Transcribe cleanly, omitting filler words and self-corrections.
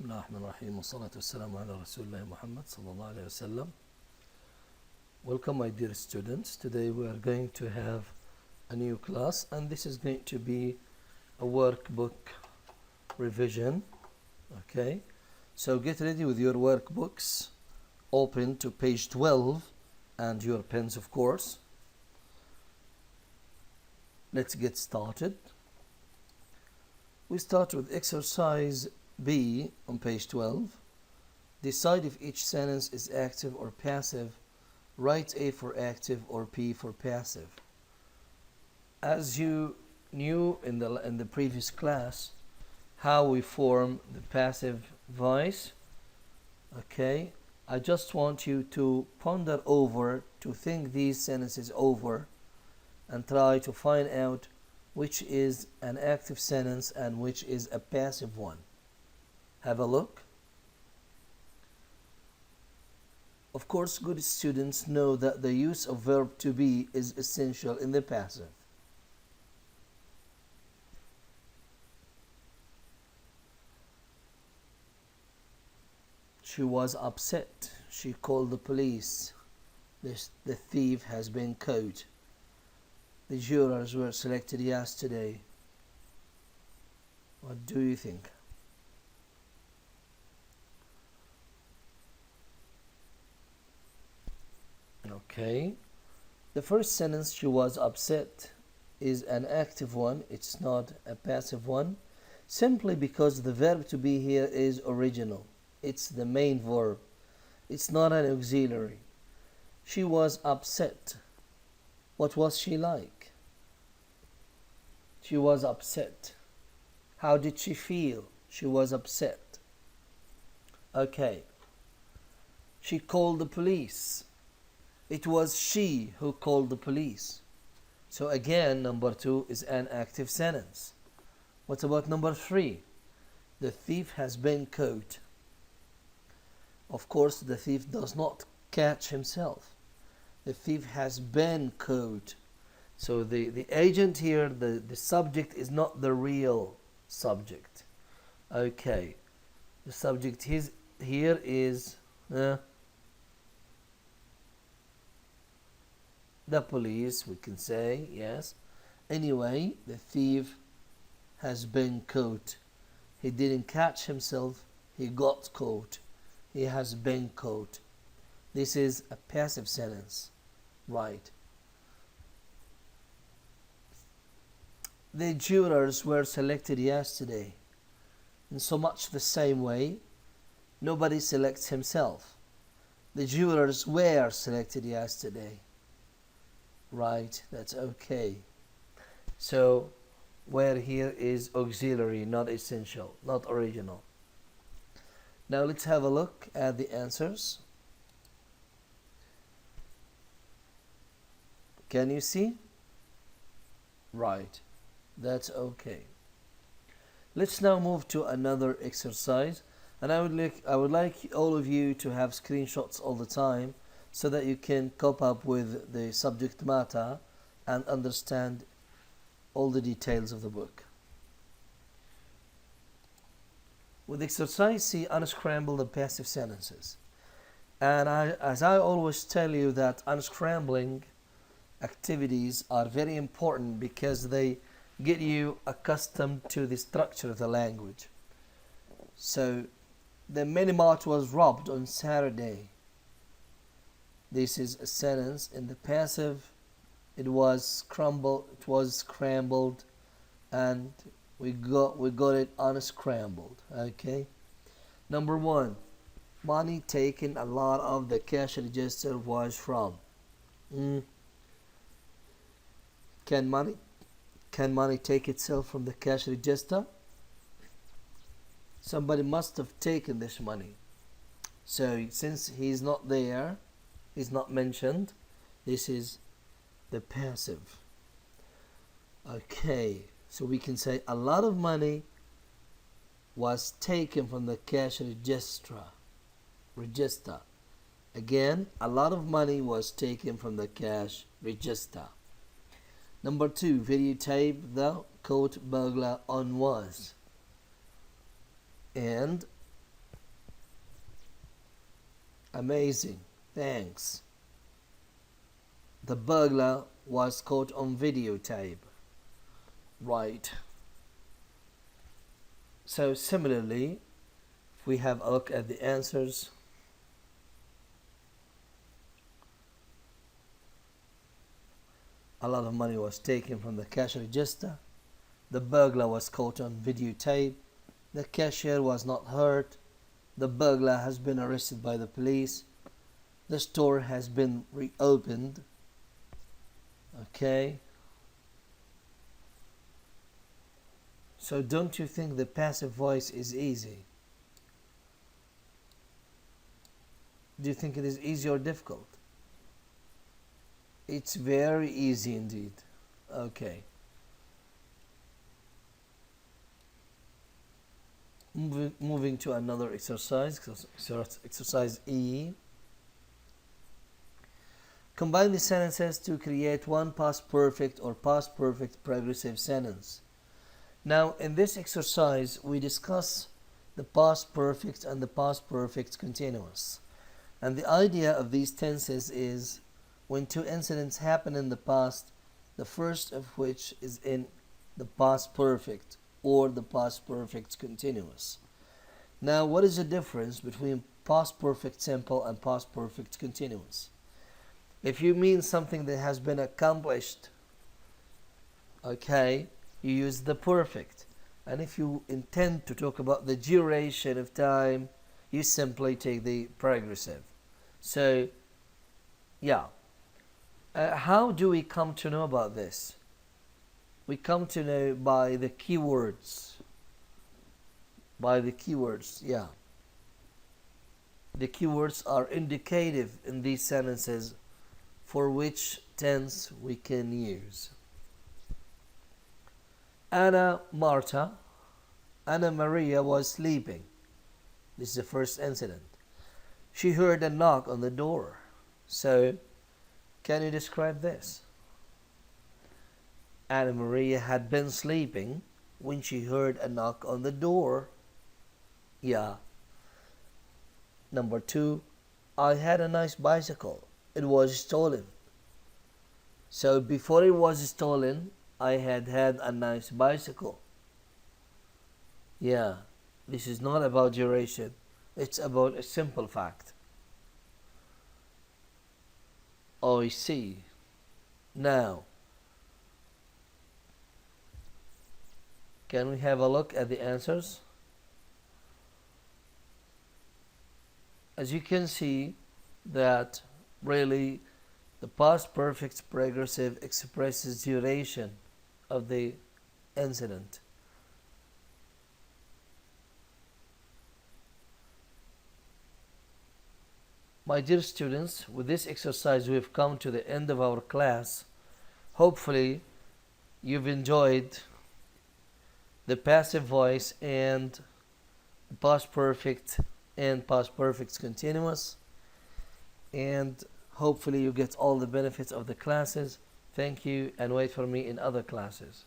Bismillahirrahmanirrahim. Wassalatu wassalamu ala Rasulullah Muhammad sallallahu alayhi wasallam. Welcome, my dear students. Today we are going to have a new class, and this is going to be a workbook revision. Okay, so get ready with your workbooks. Open to page 12 and your pens, of course. Let's get started. We start with exercise B on page 12. Decide if each sentence is active or passive. Write A for active or P for passive. As you knew in the previous class, how we form the passive voice, okay, I just want you to ponder over, to think these sentences over, and try to find out which is an active sentence and which is a passive one. Have a look. Of course, good students know that the use of verb to be is essential in the passive. She was upset. She called the police. The thief has been caught. The jurors were selected yesterday. What do you think? Okay. The first sentence, she was upset, is an active one. It's not a passive one. Simply because the verb to be here is original. It's the main verb. It's not an auxiliary. She was upset. What was she like? She was upset. How did she feel? She was upset. Okay. She called the police. It was she who called the police. So again, number 2 is an active sentence. What about number 3? The thief has been caught. Of course, the thief does not catch himself. The thief has been caught. So the agent here, the subject is not the real subject. Okay. The subject here is the police, we can say, yes. Anyway, the thief has been caught. He didn't catch himself, he got caught. He has been caught. This is a passive sentence, right? The jurors were selected yesterday. In so much the same way, nobody selects himself. The jurors were selected yesterday. Right, that's okay. So, where here is auxiliary, not essential, not original. Now let's have a look at the answers. Can you see? Right, that's okay. Let's now move to another exercise, and I would like all of you to have screenshots all the time, so that you can cope up with the subject matter and understand all the details of the book. With exercise C, unscramble the passive sentences. And as I always tell you, that unscrambling activities are very important because they get you accustomed to the structure of the language. So, the mini-mart was robbed on Saturday. This is a sentence in the passive. It was scrambled, and we got it unscrambled. Okay. Number 1, money taken a lot of the cash register was from. Can money take itself from the cash register? Somebody must have taken this money. So since he's not there, is not mentioned, this is the passive. Okay, so we can say a lot of money was taken from the cash register. Again, a lot of money was taken from the cash register. Number 2, videotape the caught burglar on was. And Amazing. Thanks. The burglar was caught on videotape. Right. So similarly, if we have a look at the answers, a lot of money was taken from the cash register. The burglar was caught on videotape. The cashier was not hurt. The burglar has been arrested by the police. The store has been reopened. Okay. So don't you think the passive voice is easy? Do you think it is easy or difficult? It's very easy indeed. Okay. Moving to another exercise, exercise E. Combine the sentences to create one past perfect or past perfect progressive sentence. Now, in this exercise, we discuss the past perfect and the past perfect continuous. And the idea of these tenses is when two incidents happen in the past, the first of which is in the past perfect or the past perfect continuous. Now, what is the difference between past perfect simple and past perfect continuous? If you mean something that has been accomplished, okay, you use the perfect. And if you intend to talk about the duration of time, you simply take the progressive. So, yeah. How do we come to know about this? We come to know by the keywords. By the keywords, yeah. The keywords are indicative in these sentences for which tense we can use. Anna Maria was sleeping. This is the first incident. She heard a knock on the door. So, can you describe this? Anna Maria had been sleeping when she heard a knock on the door. Yeah. Number 2, I had a nice bicycle. It was stolen. So before it was stolen, I had a nice bicycle. Yeah, this is not about duration. It's about a simple fact. I see. Now, can we have a look at the answers? As you can see that really the past perfect progressive expresses duration of the incident. My dear students, with this exercise we have come to the end of our class. Hopefully you've enjoyed the passive voice and past perfect and past perfect continuous, and hopefully you get all the benefits of the classes. Thank you, and wait for me in other classes.